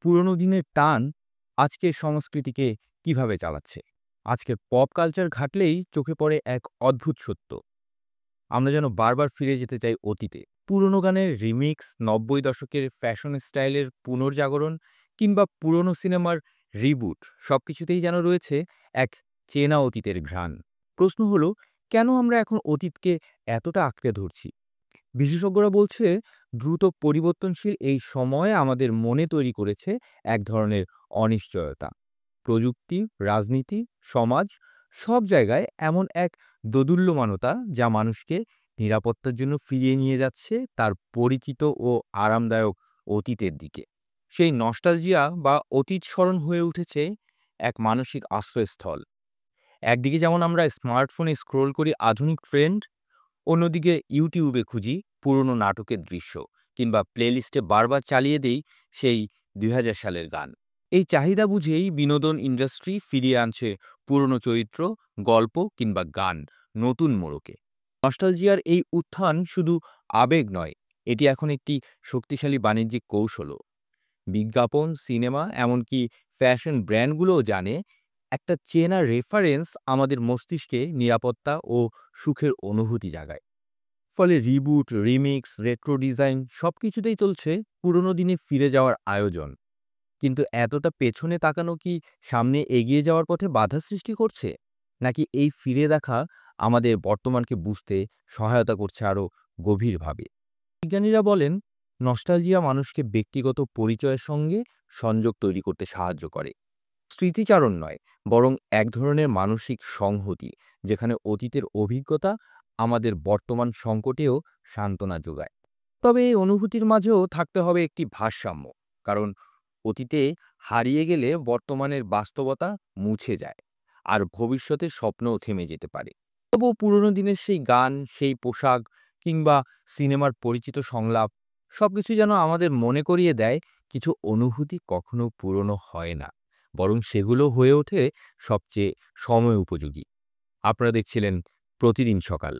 পুরোনো দিনের টান আজকের সংস্কৃতিকে কিভাবে চালাচ্ছে? আজকের পপ কালচার ঘাঁটলেই চোখে পড়ে এক অদ্ভুত সত্য। আমরা যেন বারবার ফিরে যেতে চাই অতীতে। পুরোনো গানের রিমিক্স, ৯০ দশকের ফ্যাশন স্টাইলের পুনর্জাগরণ কিংবা পুরোনো সিনেমার রিবুট সবকিছুতেই যেন রয়েছে এক চেনা অতীতের ঘ্রাণ। প্রশ্ন হলো, কেন আমরা এখন অতীতকে এতটা আঁকড়ে ধরছি? বিশেষজ্ঞরা বলছে, দ্রুত পরিবর্তনশীল এই সময় আমাদের মনে তৈরি করেছে এক ধরনের অনিশ্চয়তা। প্রযুক্তি, রাজনীতি, সমাজ সব জায়গায় এমন এক দোদুল্যমানতা যা মানুষকে নিরাপত্তার জন্য ফিরিয়ে নিয়ে যাচ্ছে তার পরিচিত ও আরামদায়ক অতীতের দিকে। সেই নস্টালজিয়া বা অতীত স্মরণ হয়ে উঠেছে এক মানসিক আশ্রয়স্থল। একদিকে যেমন আমরা স্মার্টফোনে স্ক্রোল করি আধুনিক ট্রেন্ড, অন্যদিকে ইউটিউবে খুঁজি পুরনো নাটকের দৃশ্য কিংবা প্লেলিস্টে বারবার চালিয়ে দেই সেই ২০০০ সালের গান। এই চাহিদা বুঝেই বিনোদন ইন্ডাস্ট্রি ফিরিয়ে আনছে পুরনো চরিত্র, গল্প কিংবা গান নতুন মোড়কে। নস্টালজিয়ার এই উত্থান শুধু আবেগ নয়, এটি এখন একটি শক্তিশালী বাণিজ্যিক কৌশলও। বিজ্ঞাপন, সিনেমা, এমনকি ফ্যাশন ব্র্যান্ডগুলোও জানে একটা চেনা রেফারেন্স আমাদের মস্তিষ্কে নিরাপত্তা ও সুখের অনুভূতি জাগায়। ফলে রিবুট, রিমিক্স, রেট্রো ডিজাইন সবকিছুতেই চলছে পুরোনো দিনে ফিরে যাওয়ার আয়োজন। কিন্তু এতটা পেছনে তাকানো কি সামনে এগিয়ে যাওয়ার পথে বাধা সৃষ্টি করছে? নাকি এই ফিরে দেখা আমাদের বর্তমানকে বুঝতে সহায়তা করছে আরও গভীরভাবে? বিজ্ঞানীরা বলেন, নস্টালজিয়া মানুষকে ব্যক্তিগত পরিচয়ের সঙ্গে সংযোগ তৈরি করতে সাহায্য করে। স্মৃতিচারণ নয়, বরং এক ধরনের মানসিক সংহতি, যেখানে অতীতের অভিজ্ঞতা আমাদের বর্তমান সংকটেও সান্ত্বনা যোগায়। তবে এই অনুভূতির মাঝেও থাকতে হবে একটি ভারসাম্য। কারণ অতীতে হারিয়ে গেলে বর্তমানের বাস্তবতা মুছে যায়, আর ভবিষ্যতের স্বপ্নও থেমে যেতে পারে। তবুও পুরোনো দিনের সেই গান, সেই পোশাক কিংবা সিনেমার পরিচিত সংলাপ সবকিছু যেন আমাদের মনে করিয়ে দেয়, কিছু অনুভূতি কখনো পুরনো হয় না, বরং সেগুলো হয়ে ওঠে সবচেয়ে সময় উপযোগী। আপনারা দেখছিলেন প্রতিদিন সকাল।